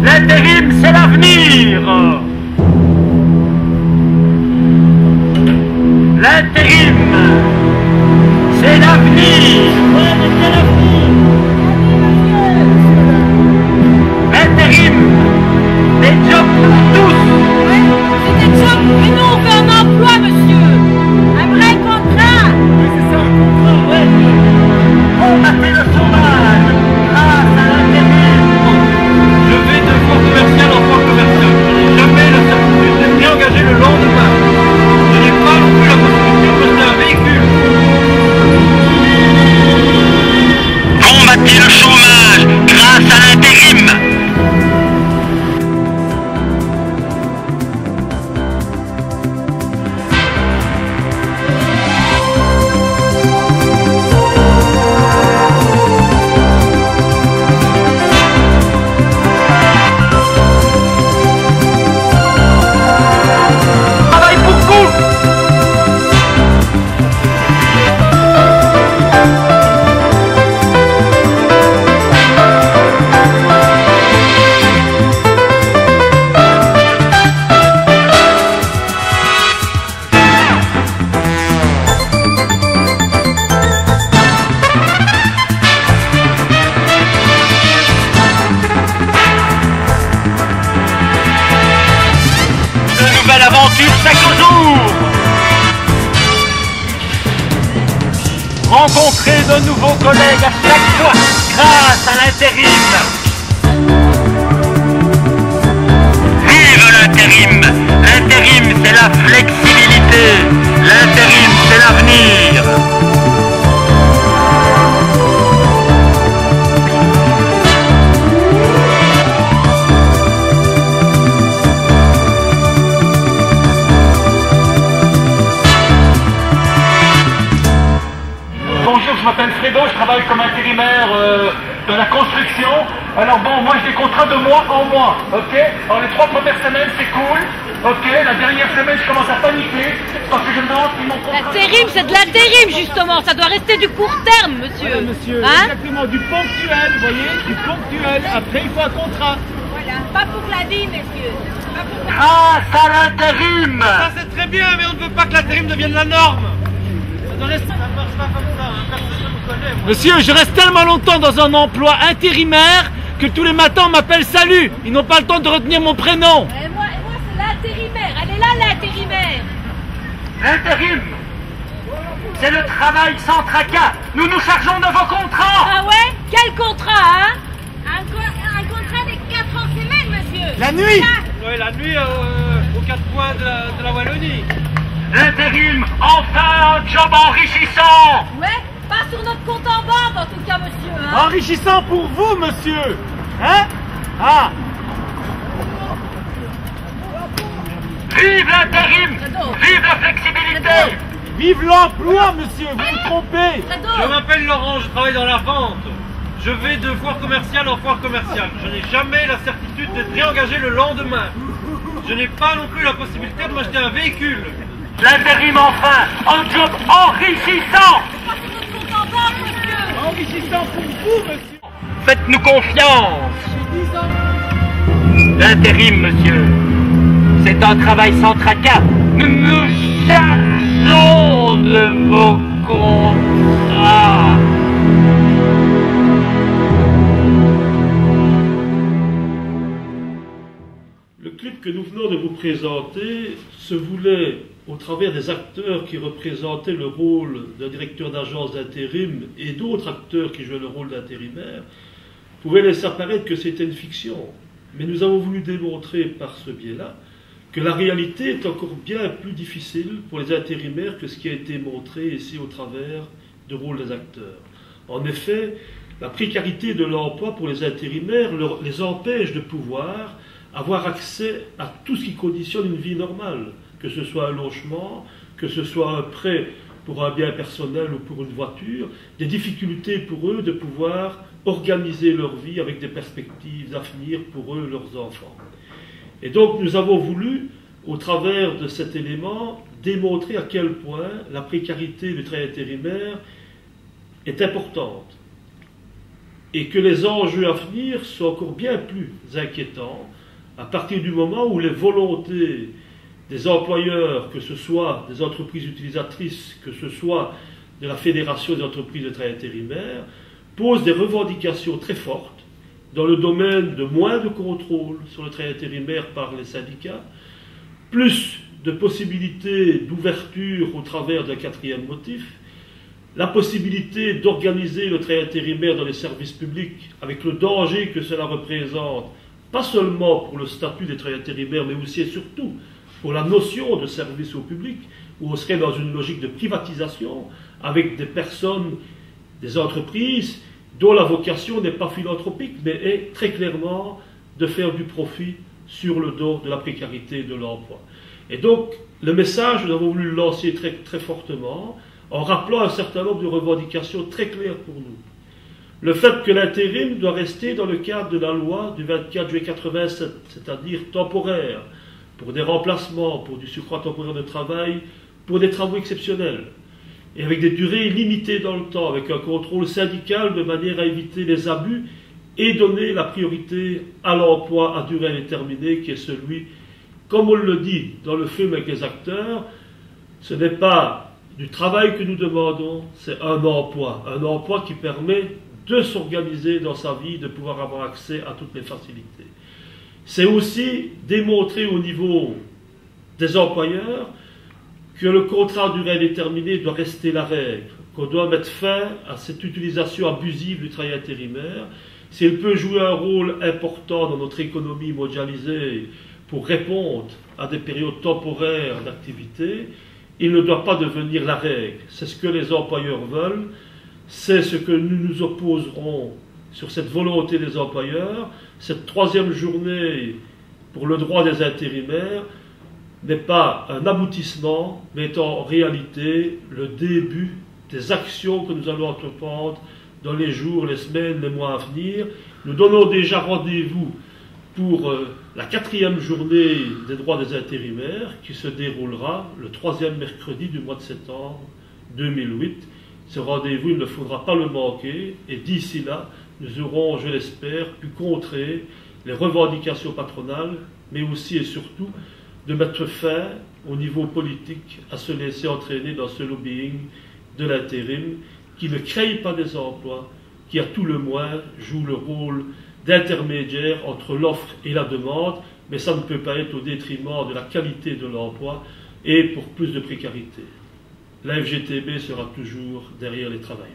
L'intérim, c'est l'avenir. L'intérim, c'est l'avenir. Ouais, mais c'est l'avenir. L'intérim, des jobs pour tous. Ouais, c'est des jobs, mais nous on veut un emploi, monsieur. Un vrai contrat. Oui, c'est ça, un contrat, ouais. Combattre le chômage grâce à l'intérim. Je vais de foire commerciale en foire commerciale. Je n'ai jamais la certitude d'être réengagé le lendemain. Je n'ai pas non plus la possibilité de m'acheter un véhicule. Combattez le chômage grâce à l'intérim. Aventure chaque jour. Rencontrer de nouveaux collègues à chaque fois grâce à l'intérim. Vive l'intérim. L'intérim, c'est la flexibilité. L'intérim, c'est l'avenir. Bonjour, je m'appelle Fredo, je travaille comme intérimaire de la construction. Alors bon, moi j'ai des contrats de mois en mois, ok? Alors les 3 premières semaines c'est cool, ok? La dernière semaine je commence à paniquer parce que je me demande si mon contrat... L'intérim, c'est de l'intérim justement, ça doit rester du court terme, monsieur. Voilà, monsieur, hein? exactement, du ponctuel, vous voyez? Du ponctuel, après il faut un contrat. Voilà, pas pour la vie, messieurs. Pas pour la... Grâce à l'intérim. Ça c'est très bien, mais on ne veut pas que l'intérim devienne la norme. Ça marche pas comme ça, hein. Personne ne me connaît. Moi. Monsieur, je reste tellement longtemps dans un emploi intérimaire que tous les matins on m'appelle Salut. Ils n'ont pas le temps de retenir mon prénom. Et moi c'est l'intérimaire, elle est là l'intérimaire. L'intérim, c'est le travail sans tracas. Nous nous chargeons de vos contrats. Ah ouais? Quel contrat, hein? Un contrat de 4 ans semaine, monsieur. La nuit. Ouais, la nuit aux 4 coins de la Wallonie. L'intérim, enfin un job enrichissant. Ouais, pas sur notre compte en banque en tout cas, monsieur. Hein? Enrichissant pour vous, monsieur. Hein? Ah. Vive l'intérim. Vive la flexibilité. Vive l'emploi, monsieur. Vous vous trompez. Je m'appelle Laurent, je travaille dans la vente. Je vais de foire commerciale en foire commerciale. Je n'ai jamais la certitude d'être réengagé le lendemain. Je n'ai pas non plus la possibilité de m'acheter un véhicule. L'intérim, enfin, un job enrichissant. Enrichissant pour vous, monsieur. Faites-nous confiance. L'intérim, monsieur, c'est un travail sans tracas. Nous nous chargeons de vos contrats. Le clip que nous venons de vous présenter se voulait, au travers des acteurs qui représentaient le rôle d'un directeur d'agence d'intérim et d'autres acteurs qui jouaient le rôle d'intérimaire, pouvait laisser apparaître que c'était une fiction. Mais nous avons voulu démontrer par ce biais-là que la réalité est encore bien plus difficile pour les intérimaires que ce qui a été montré ici au travers du rôle des acteurs. En effet, la précarité de l'emploi pour les intérimaires les empêche de pouvoir avoir accès à tout ce qui conditionne une vie normale, que ce soit un logement, que ce soit un prêt pour un bien personnel ou pour une voiture, des difficultés pour eux de pouvoir organiser leur vie avec des perspectives d'avenir pour eux et leurs enfants. Et donc nous avons voulu, au travers de cet élément, démontrer à quel point la précarité du travail intérimaire est importante. et que les enjeux à venir sont encore bien plus inquiétants à partir du moment où les volontés des employeurs, que ce soit des entreprises utilisatrices, que ce soit de la Fédération des entreprises de travail intérimaire, posent des revendications très fortes dans le domaine de moins de contrôle sur le travail intérimaire par les syndicats, plus de possibilités d'ouverture au travers d'un quatrième motif, la possibilité d'organiser le travail intérimaire dans les services publics avec le danger que cela représente, pas seulement pour le statut des travailleurs intérimaires, mais aussi et surtout pour la notion de service au public, où on serait dans une logique de privatisation avec des personnes, des entreprises dont la vocation n'est pas philanthropique, mais est très clairement de faire du profit sur le dos de la précarité et de l'emploi. Et donc, le message, nous avons voulu le lancer très, très fortement, en rappelant un certain nombre de revendications très claires pour nous. Le fait que l'intérim doit rester dans le cadre de la loi du 24 juillet 87, c'est-à-dire temporaire, pour des remplacements, pour du surcroît temporaire de travail, pour des travaux exceptionnels, et avec des durées limitées dans le temps, avec un contrôle syndical de manière à éviter les abus et donner la priorité à l'emploi à durée indéterminée, qui est celui, comme on le dit dans le film avec les acteurs, ce n'est pas du travail que nous demandons, c'est un emploi qui permet de s'organiser dans sa vie, de pouvoir avoir accès à toutes les facilités. C'est aussi démontrer au niveau des employeurs que le contrat à durée indéterminée doit rester la règle, qu'on doit mettre fin à cette utilisation abusive du travail intérimaire. S'il peut jouer un rôle important dans notre économie mondialisée pour répondre à des périodes temporaires d'activité, il ne doit pas devenir la règle. C'est ce que les employeurs veulent, c'est ce que nous nous opposerons sur cette volonté des employeurs. Cette troisième journée pour le droit des intérimaires n'est pas un aboutissement, mais est en réalité le début des actions que nous allons entreprendre dans les jours, les semaines, les mois à venir. Nous donnons déjà rendez-vous pour la 4e journée des droits des intérimaires qui se déroulera le 3e mercredi du mois de septembre 2008. Ce rendez-vous, il ne faudra pas le manquer, et d'ici là, nous aurons, je l'espère, pu contrer les revendications patronales, mais aussi et surtout de mettre fin au niveau politique à se laisser entraîner dans ce lobbying de l'intérim qui ne crée pas des emplois, qui à tout le moins joue le rôle d'intermédiaire entre l'offre et la demande, mais ça ne peut pas être au détriment de la qualité de l'emploi et pour plus de précarité. La FGTB sera toujours derrière les travailleurs.